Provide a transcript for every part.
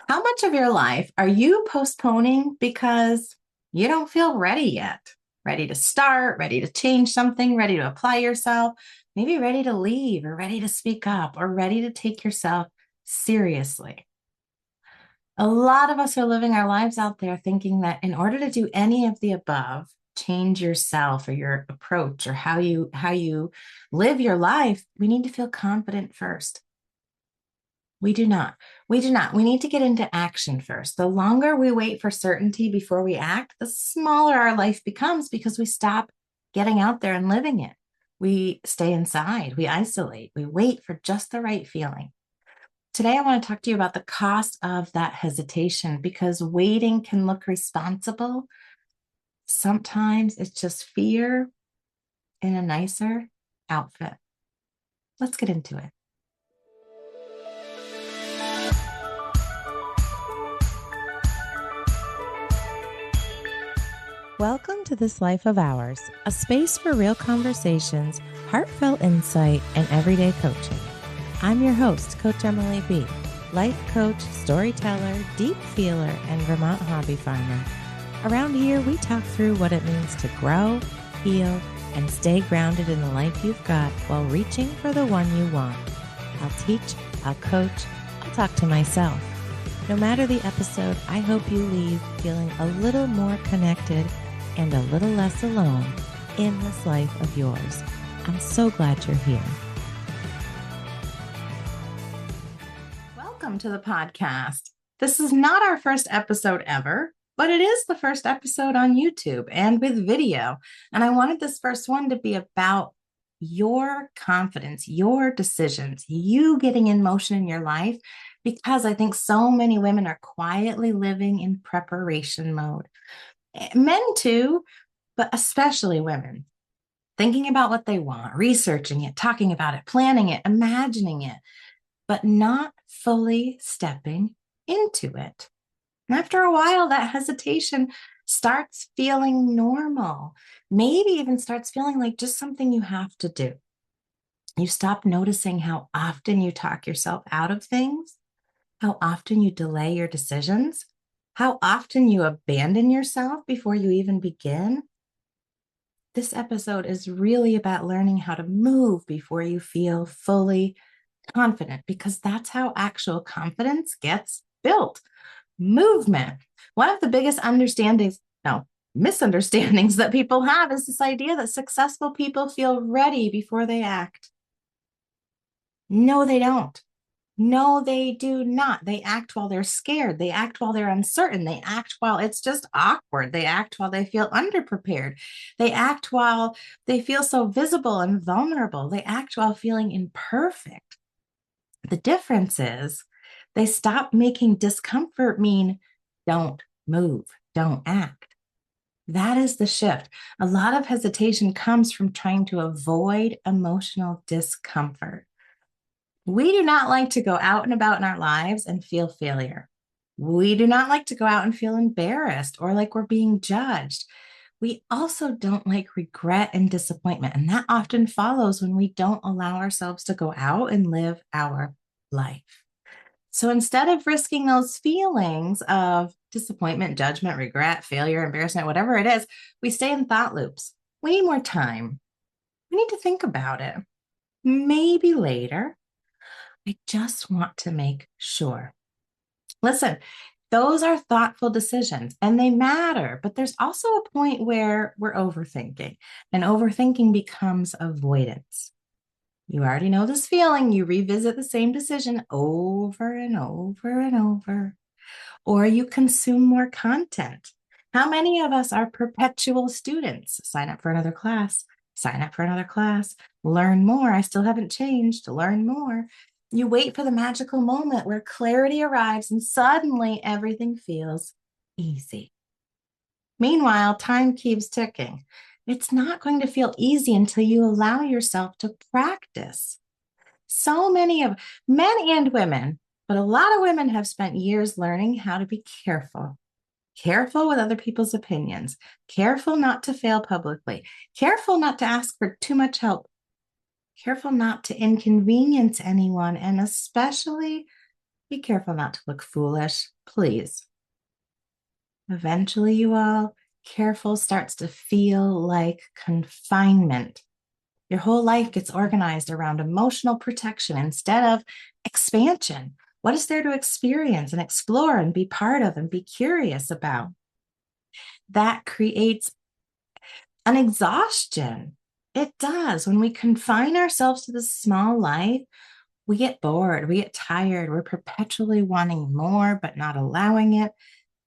How much of your life are you postponing because you don't feel ready yet? Ready to start, ready to change something, ready to apply yourself, maybe ready to leave or ready to speak up or ready to take yourself seriously. A lot of us are living our lives out there thinking that in order to do any of the above, change yourself or your approach or how you live your life, we need to feel confident first. We do not. We do not. We need to get into action first. The longer we wait for certainty before we act, the smaller our life becomes because we stop getting out there and living it. We stay inside, we isolate, we wait for just the right feeling. Today, I want to talk to you about the cost of that hesitation because waiting can look responsible. Sometimes it's just fear in a nicer outfit. Let's get into it. Welcome to This Life of Ours, a space for real conversations, heartfelt insight, and everyday coaching. I'm your host, Coach Emily B., life coach, storyteller, deep feeler, and Vermont hobby farmer. Around here, we talk through what it means to grow, heal, and stay grounded in the life you've got while reaching for the one you want. I'll teach, I'll coach, I'll talk to myself. No matter the episode, I hope you leave feeling a little more connected and a little less alone in this life of yours. I'm so glad you're here. Welcome to the podcast. This is not our first episode ever, but it is the first episode on YouTube and with video. And I wanted this first one to be about your confidence, your decisions, you getting in motion in your life, because I think so many women are quietly living in preparation mode. Men too, but especially women, thinking about what they want, researching it, talking about it, planning it, imagining it, but not fully stepping into it. And after a while, that hesitation starts feeling normal, maybe even starts feeling like just something you have to do. You stop noticing how often you talk yourself out of things, how often you delay your decisions, how often you abandon yourself before you even begin. This episode is really about learning how to move before you feel fully confident, because that's how actual confidence gets built. Movement. One of the biggest misunderstandings that people have is this idea that successful people feel ready before they act. No, they don't. No, they do not. They act while they're scared. They act while they're uncertain. They act while it's just awkward. They act while they feel underprepared. They act while they feel so visible and vulnerable. They act while feeling imperfect. The difference is they stop making discomfort mean don't move, don't act. That is the shift. A lot of hesitation comes from trying to avoid emotional discomfort. We do not like to go out and about in our lives and feel failure. We do not like to go out and feel embarrassed or like we're being judged. We also don't like regret and disappointment. And that often follows when we don't allow ourselves to go out and live our life. So instead of risking those feelings of disappointment, judgment, regret, failure, embarrassment, whatever it is, we stay in thought loops. We need more time. We need to think about it. Maybe later. I just want to make sure. Listen, those are thoughtful decisions and they matter, but there's also a point where we're overthinking, and overthinking becomes avoidance. You already know this feeling. You revisit the same decision over and over and over, or you consume more content. How many of us are perpetual students? Sign up for another class, sign up for another class, learn more. I still haven't changed, learn more. You wait for the magical moment where clarity arrives and suddenly everything feels easy. Meanwhile, time keeps ticking. It's not going to feel easy until you allow yourself to practice. So many of men and women, but a lot of women have spent years learning how to be careful. Careful with other people's opinions, careful not to fail publicly, careful not to ask for too much help, careful not to inconvenience anyone, and especially Be careful not to look foolish, please. Eventually, you all, careful starts to feel like confinement. Your whole life gets organized around emotional protection instead of expansion. What is there to experience and explore and be part of and be curious about? That creates an exhaustion. It does. When we confine ourselves to this small life, we get bored, we get tired, we're perpetually wanting more, but not allowing it.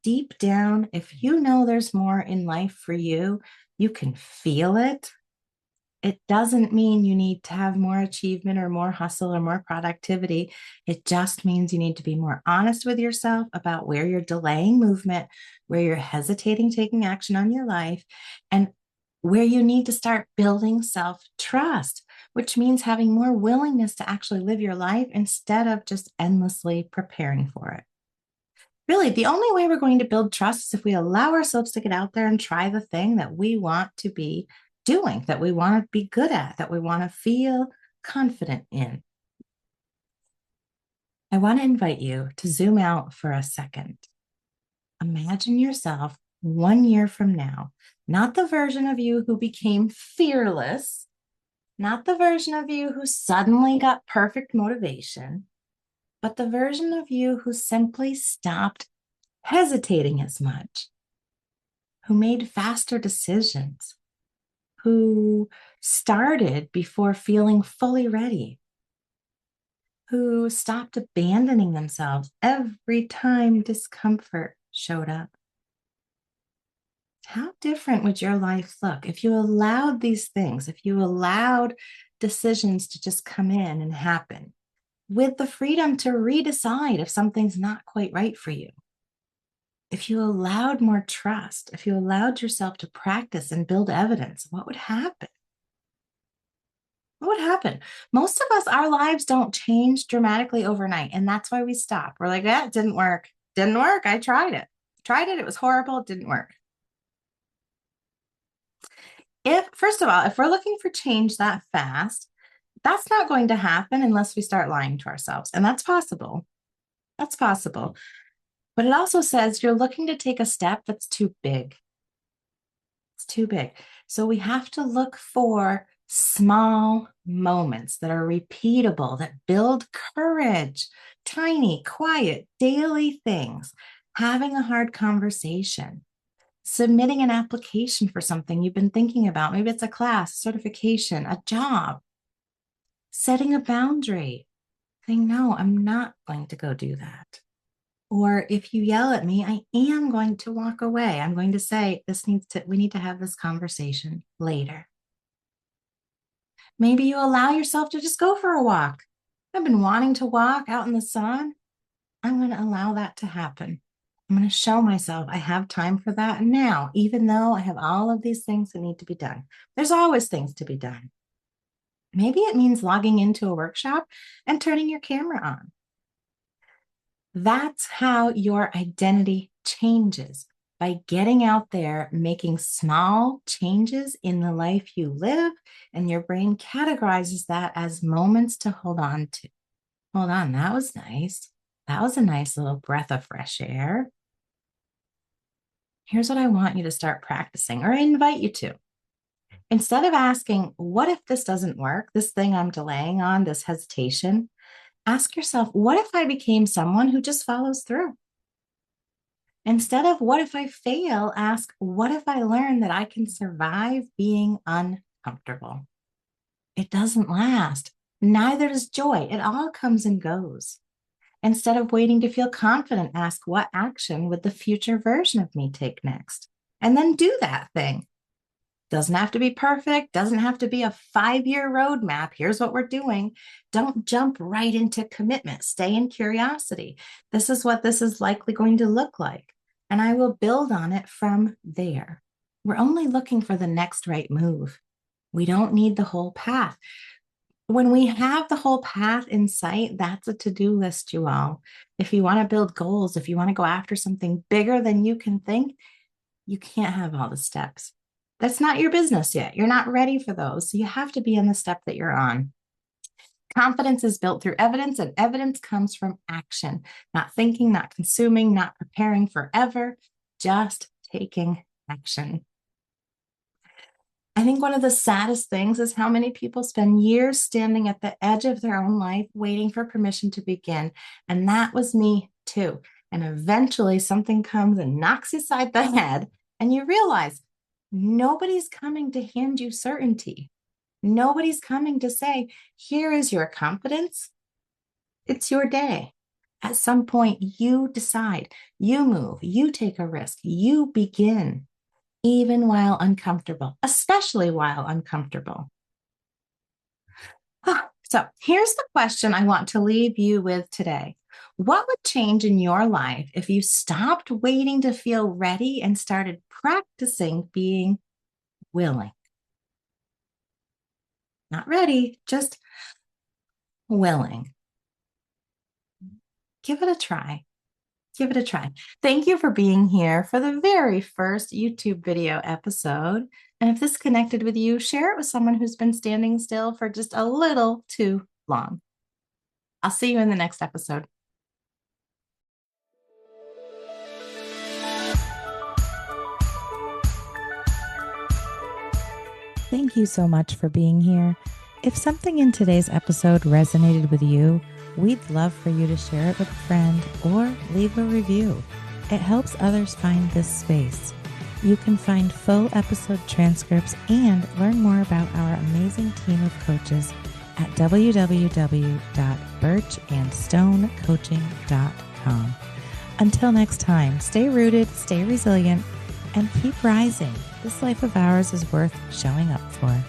Deep down, if you know there's more in life for you, you can feel it. It doesn't mean you need to have more achievement or more hustle or more productivity. It just means you need to be more honest with yourself about where you're delaying movement, where you're hesitating taking action on your life, and where you need to start building self-trust, which means having more willingness to actually live your life instead of just endlessly preparing for it. Really, the only way we're going to build trust is if we allow ourselves to get out there and try the thing that we want to be doing, that we want to be good at, that we want to feel confident in. I want to invite you to zoom out for a second. Imagine yourself 1 year from now, not the version of you who became fearless, not the version of you who suddenly got perfect motivation, but the version of you who simply stopped hesitating as much, who made faster decisions, who started before feeling fully ready, who stopped abandoning themselves every time discomfort showed up. How different would your life look if you allowed these things, if you allowed decisions to just come in and happen with the freedom to redecide if something's not quite right for you? If you allowed more trust, if you allowed yourself to practice and build evidence, what would happen? What would happen? Most of us, our lives don't change dramatically overnight. And that's why we stop. We're like, that didn't work. Didn't work. I tried it. Tried it. It was horrible. It didn't work. First of all, if we're looking for change that fast, that's not going to happen unless we start lying to ourselves. And that's possible. That's possible. But it also says you're looking to take a step that's too big. It's too big. So we have to look for small moments that are repeatable, that build courage, tiny, quiet, daily things, having a hard conversation, submitting an application for something you've been thinking about. Maybe it's a class, certification, a job, setting a boundary, saying, no, I'm not going to go do that. Or if you yell at me, I am going to walk away. I'm going to say, we need to have this conversation later. Maybe you allow yourself to just go for a walk. I've been wanting to walk out in the sun. I'm going to allow that to happen. I'm going to show myself I have time for that now, even though I have all of these things that need to be done. There's always things to be done. Maybe it means logging into a workshop and turning your camera on. That's how your identity changes, by getting out there, making small changes in the life you live, and your brain categorizes that as moments to hold on to. Hold on, that was nice. That was a nice little breath of fresh air. Here's what I want you to start practicing, or I invite you to. Instead of asking, what if this doesn't work, this thing I'm delaying on, this hesitation, ask yourself, what if I became someone who just follows through? Instead of what if I fail, ask, what if I learn that I can survive being uncomfortable? It doesn't last. Neither does joy. It all comes and goes. Instead of waiting to feel confident, ask, what action would the future version of me take next? And then do that thing. Doesn't have to be perfect, doesn't have to be a 5-year roadmap. Here's what we're doing. Don't jump right into commitment. Stay in curiosity. This is what this is likely going to look like. And I will build on it from there. We're only looking for the next right move. We don't need the whole path. When we have the whole path in sight, that's a to-do list, you all. If you want to build goals, if you want to go after something bigger than you can think, you can't have all the steps. That's not your business yet. You're not ready for those. So you have to be in the step that you're on. Confidence is built through evidence, and evidence comes from action, not thinking, not consuming, not preparing forever, just taking action. I think one of the saddest things is how many people spend years standing at the edge of their own life waiting for permission to begin. And that was me too. And eventually something comes and knocks you side the head, and you realize nobody's coming to hand you certainty. Nobody's coming to say, here is your confidence. It's your day. At some point, you decide, you move, you take a risk, you begin, even while uncomfortable, especially while uncomfortable. So here's the question I want to leave you with today. What would change in your life if you stopped waiting to feel ready and started practicing being willing? Not ready, just willing. Give it a try. Give it a try. Thank you for being here for the very first YouTube video episode. And if this connected with you, share it with someone who's been standing still for just a little too long. I'll see you in the next episode. Thank you so much for being here. If something in today's episode resonated with you, we'd love for you to share it with a friend or leave a review. It helps others find this space. You can find full episode transcripts and learn more about our amazing team of coaches at www.birchandstonecoaching.com. Until next time, stay rooted, stay resilient, and keep rising. This life of ours is worth showing up for.